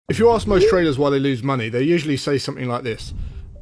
If you ask most traders why they lose money, they usually say something like this: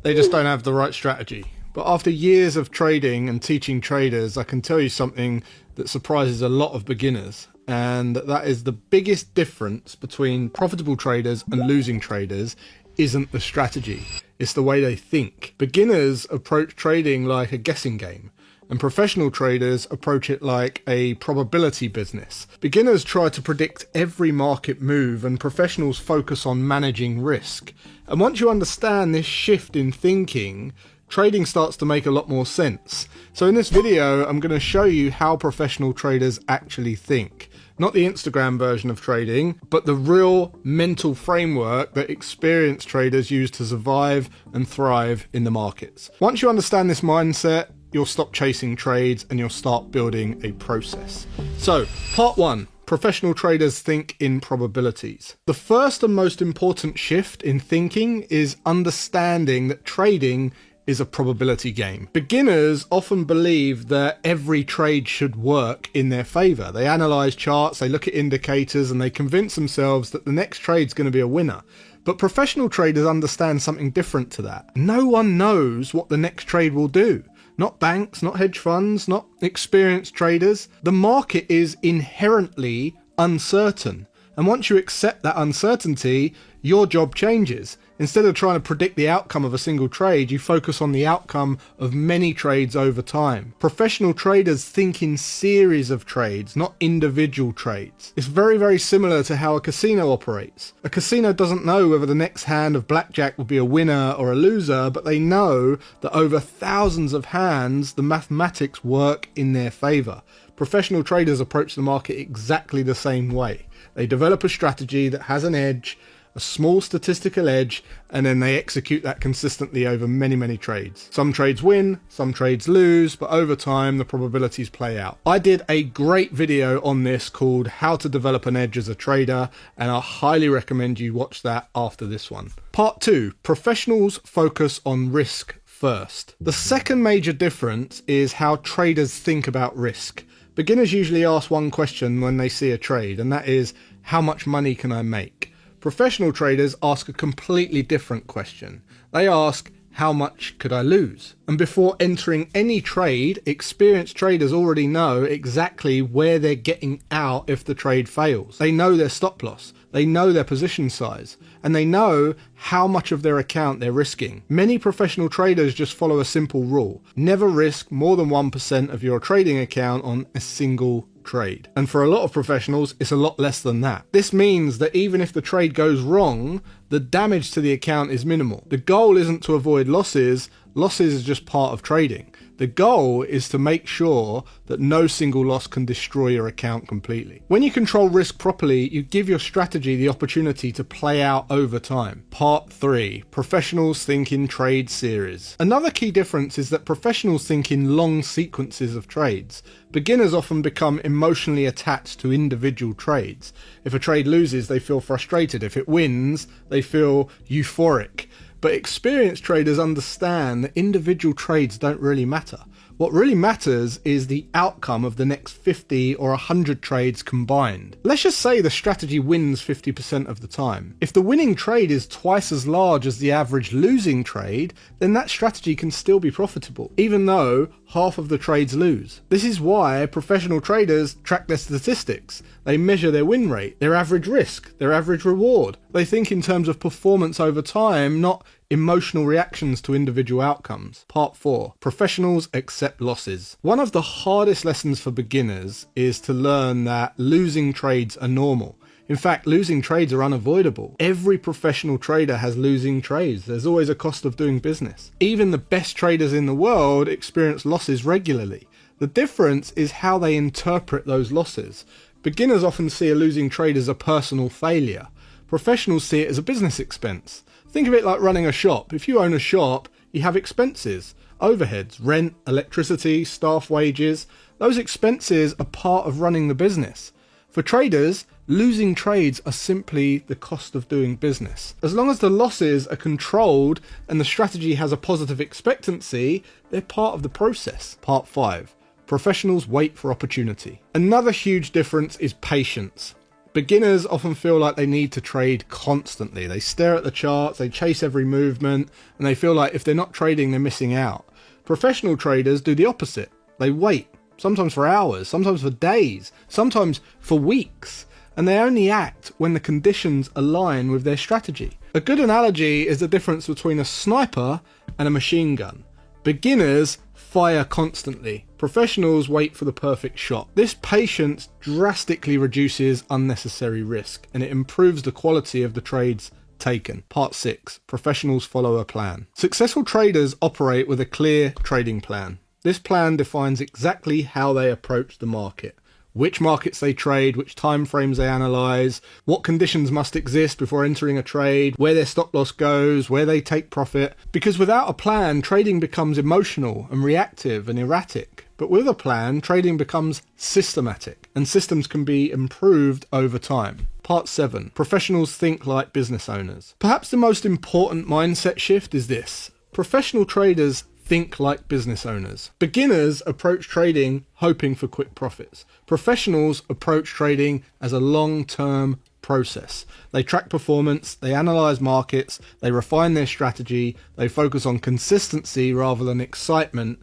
they just don't have the right strategy. But after years of trading and teaching traders, I can tell you something that surprises a lot of beginners. And that is the biggest difference between profitable traders and losing traders isn't the strategy, it's the way they think. Beginners approach trading like a guessing game, and professional traders approach it like a probability business. Beginners try to predict every market move, and professionals focus on managing risk. And once you understand this shift in thinking, trading starts to make a lot more sense. So in this video, I'm going to show you how professional traders actually think. Not the Instagram version of trading, but the real mental framework that experienced traders use to survive and thrive in the markets. Once you understand this mindset, you'll stop chasing trades and you'll start building a process. So, part one. Professional traders think in probabilities. The first and most important shift in thinking is understanding that trading is a probability game. Beginners often believe that every trade should work in their favor. They analyze charts, they look at indicators, and they convince themselves that the next trade's going to be a winner. But professional traders understand something different to that. No one knows what the next trade will do. Not banks, not hedge funds, not experienced traders. The market is inherently uncertain. And once you accept that uncertainty, your job changes. Instead of trying to predict the outcome of a single trade, you focus on the outcome of many trades over time. Professional traders think in series of trades, not individual trades. It's very, very similar to how a casino operates. A casino doesn't know whether the next hand of blackjack will be a winner or a loser, but they know that over thousands of hands, the mathematics work in their favor. Professional traders approach the market exactly the same way. They develop a strategy that has an edge, a small statistical edge, and then they execute that consistently over many, many trades. Some trades win, some trades lose, but over time the probabilities play out. I did a great video on this called How to Develop an Edge as a Trader, and I highly recommend you watch that after this one. Part two, professionals focus on risk first. The second major difference is how traders think about risk. Beginners usually ask one question when they see a trade, and that is, how much money can I make? Professional traders ask a completely different question. They ask, how much could I lose? And before entering any trade, experienced traders already know exactly where they're getting out if the trade fails. They know their stop loss, they know their position size, and they know how much of their account they're risking. Many professional traders just follow a simple rule: never risk more than 1% of your trading account on a single trade. And for a lot of professionals, it's a lot less than that. This means that even if the trade goes wrong, the damage to the account is minimal. The goal isn't to avoid losses. Losses is just part of trading. The goal is to make sure that no single loss can destroy your account completely. When you control risk properly, you give your strategy the opportunity to play out over time. Part 3. Professionals think in trade series. Another key difference is that professionals think in long sequences of trades. Beginners often become emotionally attached to individual trades. If a trade loses, they feel frustrated. If it wins, they feel euphoric. But experienced traders understand that individual trades don't really matter. What really matters is the outcome of the next 50 or 100 trades combined. Let's just say the strategy wins 50% of the time. If the winning trade is twice as large as the average losing trade, then that strategy can still be profitable, even though half of the trades lose. This is why professional traders track their statistics. They measure their win rate, their average risk, their average reward. They think in terms of performance over time, not emotional reactions to individual outcomes. Part 4. Professionals accept losses. One of the hardest lessons for beginners is to learn that losing trades are normal. In fact, losing trades are unavoidable. Every professional trader has losing trades. There's always a cost of doing business. Even the best traders in the world experience losses regularly. The difference is how they interpret those losses. Beginners often see a losing trade as a personal failure. Professionals see it as a business expense. Think of it like running a shop. If you own a shop, you have expenses, overheads, rent, electricity, staff wages. Those expenses are part of running the business. For traders, losing trades are simply the cost of doing business. As long as the losses are controlled and the strategy has a positive expectancy, they're part of the process. Part 5. Professionals wait for opportunity. Another huge difference is patience. Beginners often feel like they need to trade constantly. They stare at the charts, they chase every movement, and they feel like if they're not trading, they're missing out. Professional traders do the opposite. They wait, sometimes for hours, sometimes for days, sometimes for weeks, and they only act when the conditions align with their strategy. A good analogy is the difference between a sniper and a machine gun. Beginners fire constantly. Professionals wait for the perfect shot. This patience drastically reduces unnecessary risk, and it improves the quality of the trades taken. Part 6. Professionals follow a plan. Successful traders operate with a clear trading plan. This plan defines exactly how they approach the market, which markets they trade, which time frames they analyze, what conditions must exist before entering a trade, where their stop loss goes, where they take profit. Because without a plan, trading becomes emotional and reactive and erratic. But with a plan, trading becomes systematic, and systems can be improved over time. Part 7. Professionals think like business owners. Perhaps the most important mindset shift is this. Professional traders think like business owners. Beginners approach trading hoping for quick profits. Professionals approach trading as a long-term process. They track performance, they analyze markets, they refine their strategy, they focus on consistency rather than excitement,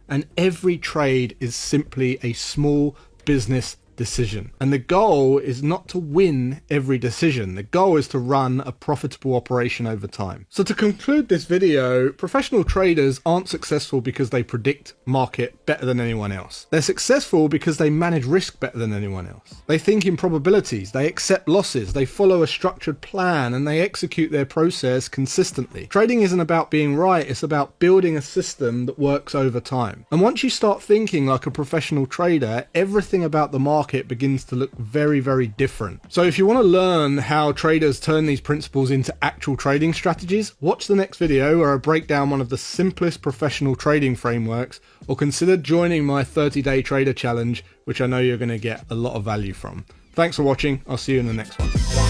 and every trade is simply a small business decision. And the goal is not to win every decision. The goal is to run a profitable operation over time. So to conclude this video, professional traders aren't successful because they predict market better than anyone else. They're successful because they manage risk better than anyone else. They think in probabilities, they accept losses, they follow a structured plan, and they execute their process consistently. Trading isn't about being right, it's about building a system that works over time. And once you start thinking like a professional trader, everything about the market begins to look very, very different. So if you want to learn how traders turn these principles into actual trading strategies, watch the next video where I break down one of the simplest professional trading frameworks, or consider joining my 30-day trader challenge, which I know you're going to get a lot of value from. Thanks for watching. I'll see you in the next one.